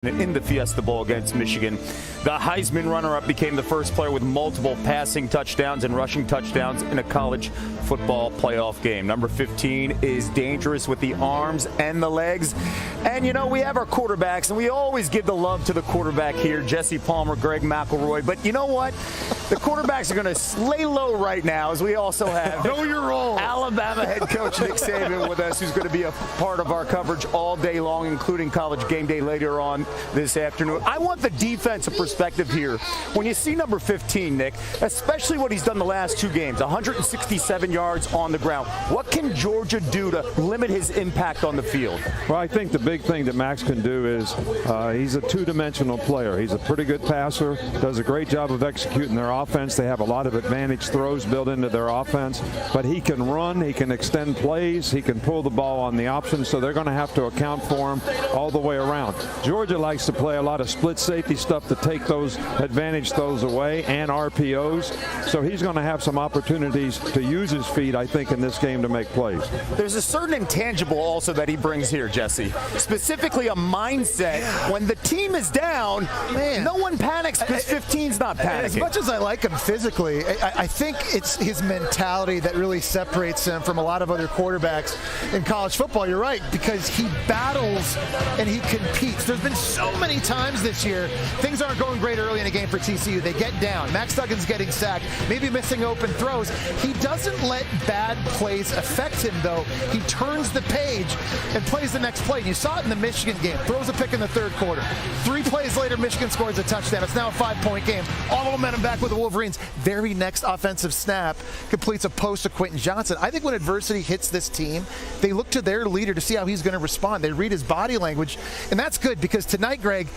in the Fiesta Bowl against Michigan. The Heisman runner-up became the first player with multiple passing touchdowns and rushing touchdowns in a college football playoff game. Number 15 is dangerous with the arms and the legs. And, you know, we have our quarterbacks, and we always give the love to the quarterback here, Jesse Palmer, Greg McElroy. But you know what? The quarterbacks are going to lay low right now, as we also have know your role. Alabama head coach Nick Saban with us, who's going to be a part of our coverage all day long, including College Game Day later on this afternoon. I want the defensive perspective here. When you see number 15, Nick, especially what he's done the last two games, 167 yards on the ground, what can Georgia do to limit his impact on the field? Well, I think the big thing that Max can do is he's a two-dimensional player. He's a pretty good passer, does a great job of executing their offense. They have a lot of advantage throws built into their offense, but he can run, he can extend plays, he can pull the ball on the option, so they're going to have to account for him all the way around. Georgia likes to play a lot of split safety stuff to take those advantage throws away and RPOs, so he's going to have some opportunities to use his feet, I think, in this game to make plays. There's a certain intangible also that he brings here, Jesse, specifically a mindset. When the team is down, no one panics because 15's not panicking. As much as I like him physically, I think it's his mentality that really separates him from a lot of other quarterbacks in college football. You're right, because he battles and he competes. There's been so many times this year, things aren't going great early in a game for TCU. They get down. Max Duggan's getting sacked, maybe missing open throws. He doesn't let bad plays affect him, though. He turns the page and plays the next play. You saw it in the Michigan game. Throws a pick in the third quarter. 3 plays later, Michigan scores a touchdown. It's now a 5-point game. All the momentum back with the Wolverines. Very next offensive snap completes a post to Quentin Johnson. I think when adversity hits this team, they look to their leader to see how he's going to respond. They read his body language, and that's good because tonight, Greg,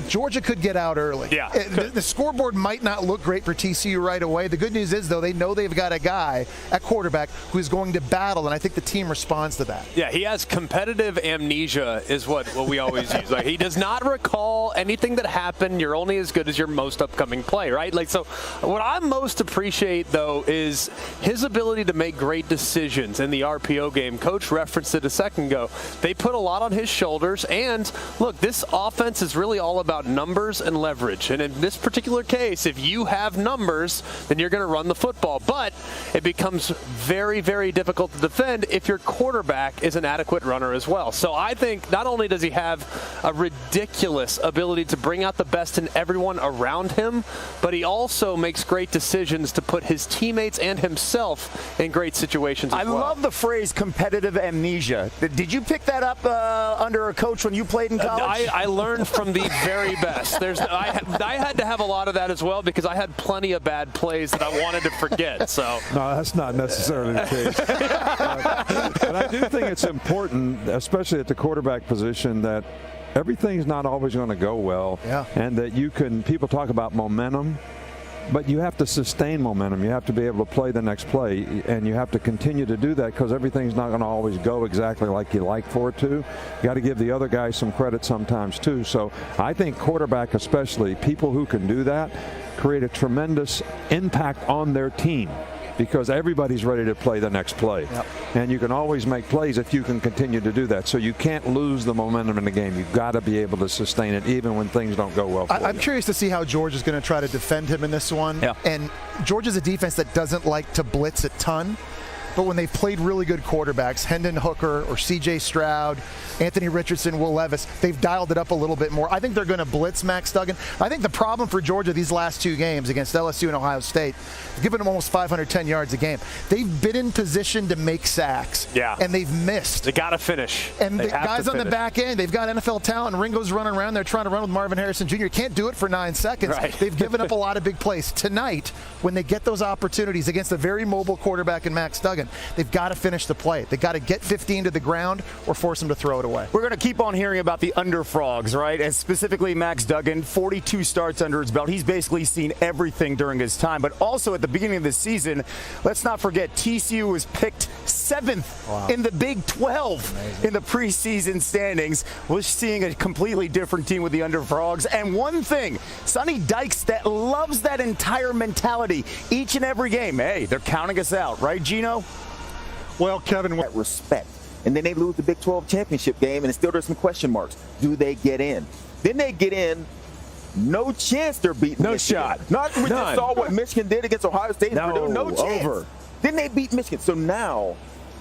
Georgia could get out early. Yeah. The scoreboard might not look great for TCU right away. The good news is, though, they know they've got a guy at quarterback who's going to battle, and I think the team responds to that. Yeah, he has competitive amnesia is what we always use. Like, he does not recall anything that happened. You're only as good as your most upcoming play, right? Like, so what I most appreciate, though, is his ability to make great decisions in the RPO game. Coach referenced it a second ago. They put a lot on his shoulders, and look, this offense is really all about numbers and leverage. And in this particular case, if you have numbers, then you're going to run the football. But it becomes very, very difficult to defend if your quarterback is an adequate runner as well. So I think not only does he have a ridiculous ability to bring out the best in everyone around him, but he also makes great decisions to put his teammates and himself in great situations as well. I love the phrase competitive amnesia. Did you pick that up under a coach when you played in college? I learned from the very best. I had to have a lot of that as well because I had plenty of bad plays that I wanted to forget. So no, that's not necessarily the case. But I do think it's important, especially at the quarterback position, that everything's not always going to go well. Yeah. And that you can, people talk about momentum, but you have to sustain momentum. You have to be able to play the next play, and you have to continue to do that because everything's not going to always go exactly like you like for it to. You got to give the other guys some credit sometimes too. So I think quarterback, especially people who can do that, create a tremendous impact on their team, because everybody's ready to play the next play. Yep. And you can always make plays if you can continue to do that. So you can't lose the momentum in the game. You've got to be able to sustain it even when things don't go well for you. I'm curious to see how Georgia's going to try to defend him in this one. Yeah. And Georgia's a defense that doesn't like to blitz a ton. But when they've played really good quarterbacks, Hendon Hooker or C.J. Stroud, Anthony Richardson, Will Levis, they've dialed it up a little bit more. I think they're going to blitz Max Duggan. I think the problem for Georgia these last two games against LSU and Ohio State, giving them almost 510 yards a game, they've been in position to make sacks. Yeah. And they've missed. They got to finish. And the guys on the back end, they've got NFL talent, and Ringo's running around. They're trying to run with Marvin Harrison Jr. Can't do it for 9 seconds. Right. They've given up a lot of big plays. Tonight, when they get those opportunities against a very mobile quarterback in Max Duggan, they've got to finish the play. They've got to get 15 to the ground or force them to throw it away. We're going to keep on hearing about the underfrogs, right? And specifically Max Duggan, 42 starts under his belt. He's basically seen everything during his time. But also at the beginning of the season, let's not forget, TCU was picked 7th in the Big 12 in the preseason standings. We're seeing a completely different team with the underfrogs. And one thing, Sonny Dykes that loves that entire mentality each and every game. Hey, they're counting us out, right, Gino? Well, Kevin, That respect. and then they lose the Big 12 championship game, and still there's some question marks. Do they get in? Then they get in. No chance they're beating Michigan. shot. Not we just saw what Michigan did against Ohio State. No chance. Over. Then they beat Michigan. So now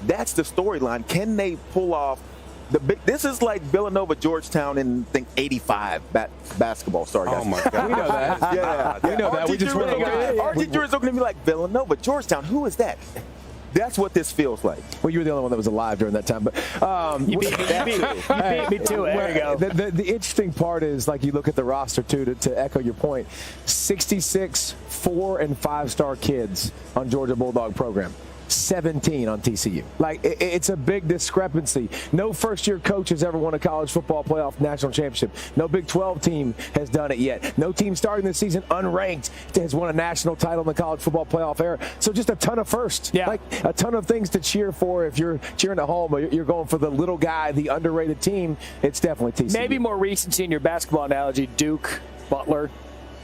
that's the storyline. Can they pull off the big? This is like Villanova, Georgetown in, I think, 85 basketball. Sorry, guys. Oh, my God. We know that. Yeah. We know that. We just went over. Our teachers are going to be like, Villanova, Georgetown. Who is that? That's what this feels like. Well, you were the only one that was alive during that time. But you beat me to it. There you go. The interesting part is, like, you look at the roster, too, to echo your point, 66 4- and 5-star kids on Georgia Bulldog program. 17 on TCU. Like, it's a big discrepancy. No first-year coach has ever won a college football playoff national championship. No Big 12 team has done it yet. No team starting this season unranked has won a national title in the college football playoff era. So just a ton of firsts. Yeah. Like, a ton of things to cheer for if you're cheering at home or you're going for the little guy, the underrated team. It's definitely TCU. Maybe more recency in your basketball analogy, Duke, Butler.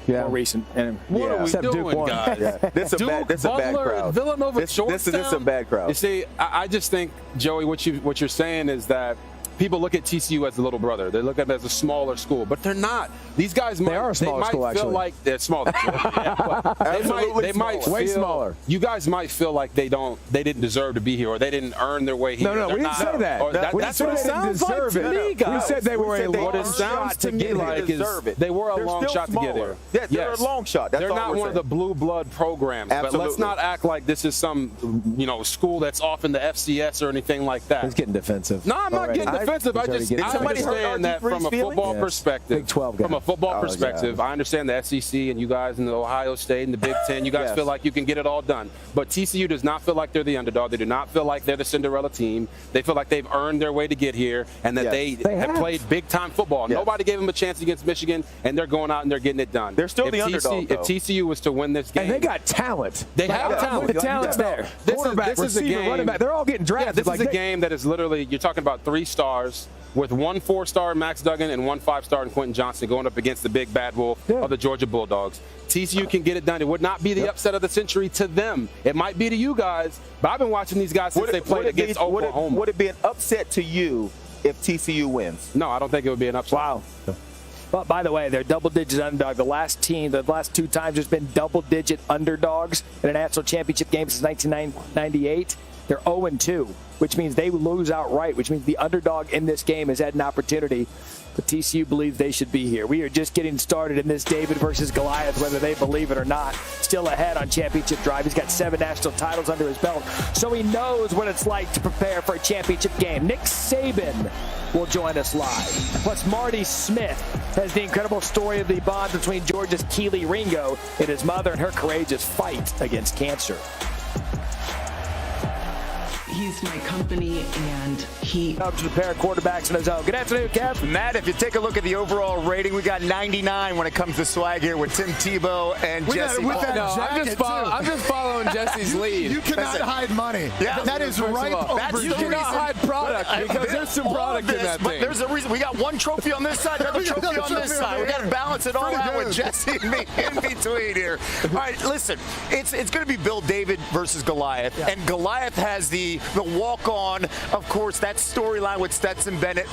Yeah. More recent. And What are we Except doing, Duke won. guys? This is a bad Butler, crowd. Villanova, This Georgetown. is a bad crowd. You see, I just think, Joey, what you're saying is that people look at TCU as a little brother. They look at it as a smaller school, but they're not. These guys might, are a smaller school, feel actually. like they're smaller. They might Way feel, smaller. You guys might feel like they didn't deserve to be here, or they didn't earn their way here. No, we didn't say that. That's what it sounds like to me, guys. We said they were a What long it sounds shot to me like is they were a long shot to get here. Yeah, they're a long shot. That's They're all not we're one of the blue blood programs. But let's Absolutely. not act like this is some school that's off in the FCS or anything like that. He's getting defensive. No, I'm not getting defensive. I somebody hurt understand that from a football perspective. Big 12 guy. From a football perspective, I understand the SEC and you guys in the Ohio State and the Big Ten. You guys feel like you can get it all done. But TCU does not feel like they're the underdog. They do not feel like they're the Cinderella team. They feel like they've earned their way to get here and that they have played big-time football. Yes. Nobody gave them a chance against Michigan, and they're going out and they're getting it done. They're still the underdog, though. If TCU was to win this game. And they got talent. They have talent. The talent's there. Quarterback, receiver, running back. They're all getting drafted. Yeah, this is a game that is literally, you're talking about 3 stars with 1 4-star Max Duggan and 1 5-star in Quentin Johnson going up against the big bad wolf of the Georgia Bulldogs. TCU can get it done. It would not be the upset of the century to them. It might be to you guys, but I've been watching these guys since they played against Oklahoma. Would it be an upset to you if TCU wins? No, I don't think it would be an upset. Wow. But by the way, they're double-digit underdog. The last 2 times there's been double-digit underdogs in a national championship game since 1998. They're 0-2, which means they lose outright, which means the underdog in this game has had an opportunity. But TCU believes they should be here. We are just getting started in this David versus Goliath, whether they believe it or not. Still ahead on championship drive. He's got 7 national titles under his belt, so he knows what it's like to prepare for a championship game. Nick Saban will join us live. Plus, Marty Smith has the incredible story of the bond between Georgia's Keely Ringo and his mother and her courageous fight against cancer. He's my company, and he Comes to the pair of quarterbacks in his own. Good afternoon, Kev. Matt, if you take a look at the overall rating, we got 99 when it comes to swag here with Tim Tebow and Jesse. I'm just following Jesse's lead. You cannot hide money. Yeah. That is right over. You cannot hide product because there's some product in that thing. There's a reason. We got one trophy on this side, another trophy on this side. We got to balance it all out with Jesse and me in between here. All right, listen, it's going to be Bill David versus Goliath, and Goliath has the walk-on, of course, that storyline with Stetson Bennett.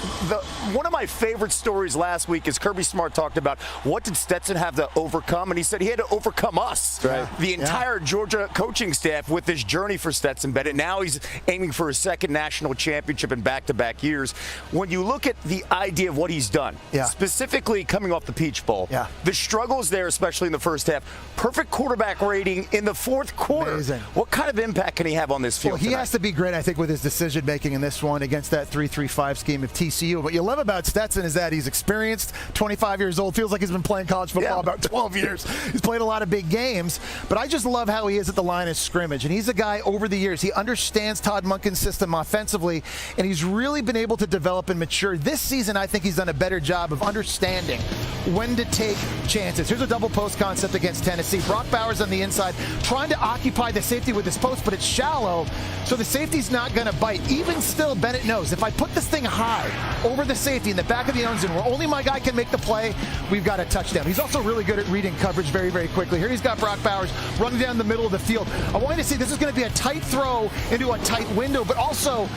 One of my favorite stories last week is Kirby Smart talked about what did Stetson have to overcome, and he said he had to overcome us, the entire Georgia coaching staff, with this journey for Stetson Bennett. Now he's aiming for his 2nd national championship in back-to-back years. When you look at the idea of what he's done, specifically coming off the Peach Bowl, the struggles there, especially in the first half, perfect quarterback rating in the 4th quarter. Amazing. What kind of impact can he have on this field Well, he tonight? has to be great, I think, with his decision-making in this one against that 3-3-5 scheme of TCU. What you love about Stetson is that he's experienced, 25 years old, feels like he's been playing college football about 12 years. He's played a lot of big games, but I just love how he is at the line of scrimmage. And he's a guy over the years. He understands Todd Monken's system offensively, and he's really been able to develop and mature. This season, I think he's done a better job of understanding when to take chances. Here's a double post concept against Tennessee. Brock Bowers on the inside, trying to occupy the safety with his post, but it's shallow, so the safety's not going to bite. Even still, Bennett knows if I put this thing high over the safety in the back of the end zone where only my guy can make the play, we've got a touchdown. He's also really good at reading coverage very, very quickly. Here he's got Brock Bowers running down the middle of the field. I wanted to see this is going to be a tight throw into a tight window, but also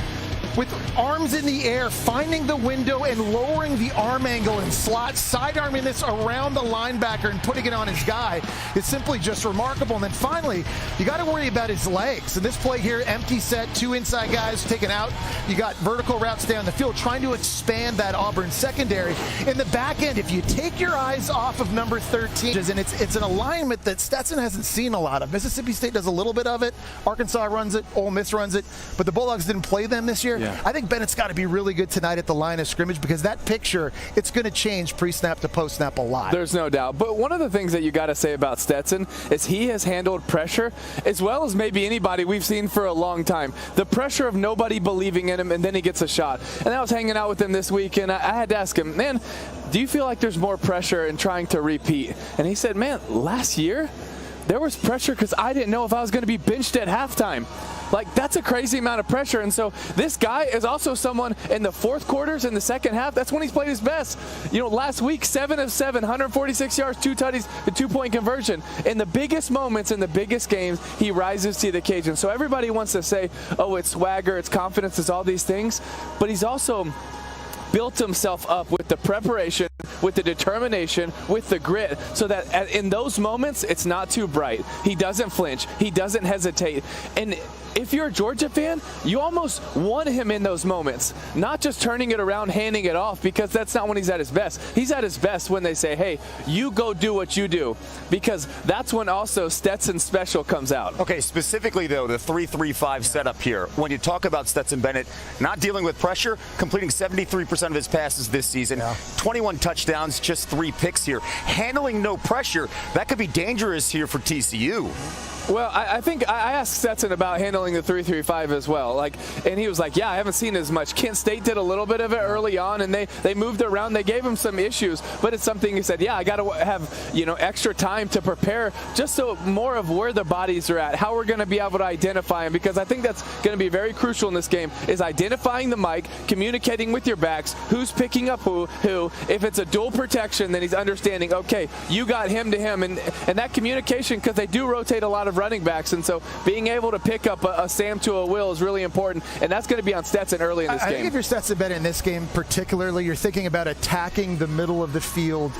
with arms in the air, finding the window and lowering the arm angle and slot, sidearming this around the linebacker and putting it on his guy is simply just remarkable. And then finally, you got to worry about his legs. And this play here, empty set, 2 inside guys taken out. You got vertical routes down the field, trying to expand that Auburn secondary. In the back end, if you take your eyes off of number 13, and it's an alignment that Stetson hasn't seen a lot of. Mississippi State does a little bit of it. Arkansas runs it. Ole Miss runs it. But the Bulldogs didn't play them this year. Yeah. I think Bennett's got to be really good tonight at the line of scrimmage, because that picture, it's going to change pre-snap to post-snap a lot. There's no doubt. But one of the things that you got to say about Stetson is he has handled pressure as well as maybe anybody we've seen for a long time. The pressure of nobody believing in him, and then he gets a shot. And I was hanging out with him this week, and I had to ask him, man, do you feel like there's more pressure in trying to repeat? And he said, man, last year there was pressure because I didn't know if I was going to be benched at halftime. Like, that's a crazy amount of pressure. And so this guy is also someone in the fourth quarters, in the second half, that's when he's played his best. You know, last week, 7 of 7, 146 yards, 2 tutties, a 2-point conversion. In the biggest moments, in the biggest games, he rises to the occasion. So everybody wants to say, oh, it's swagger, it's confidence, it's all these things. But he's also built himself up with the preparation, with the determination, with the grit, so that in those moments, it's not too bright. He doesn't flinch. He doesn't hesitate. And if you're a Georgia fan, you almost want him in those moments, not just turning it around, handing it off, because that's not when he's at his best. He's at his best when they say, hey, you go do what you do, because that's when also Stetson special comes out. Okay, specifically, though, the 3-3-5 setup here. When you talk about Stetson Bennett not dealing with pressure, completing 73% of his passes this season, 21 touchdowns, just 3 picks here. Handling no pressure, that could be dangerous here for TCU. Well, I think I asked Stetson about handling the 3-3-5 as well. And he was like, yeah, I haven't seen as much. Kent State did a little bit of it early on, and they moved it around. They gave him some issues, but it's something he said, yeah, I got to have, extra time to prepare, just so more of where the bodies are at, how we're going to be able to identify them, because I think that's going to be very crucial in this game, is identifying the mic, communicating with your backs, who's picking up who. If it's a dual protection, then he's understanding, okay, you got him to him, and that communication, because they do rotate a lot of running backs, and so being able to pick up a Sam to a Will is really important, and that's going to be on Stetson early in this game. I think if you're Stetson Bennett in this game particularly, you're thinking about attacking the middle of the field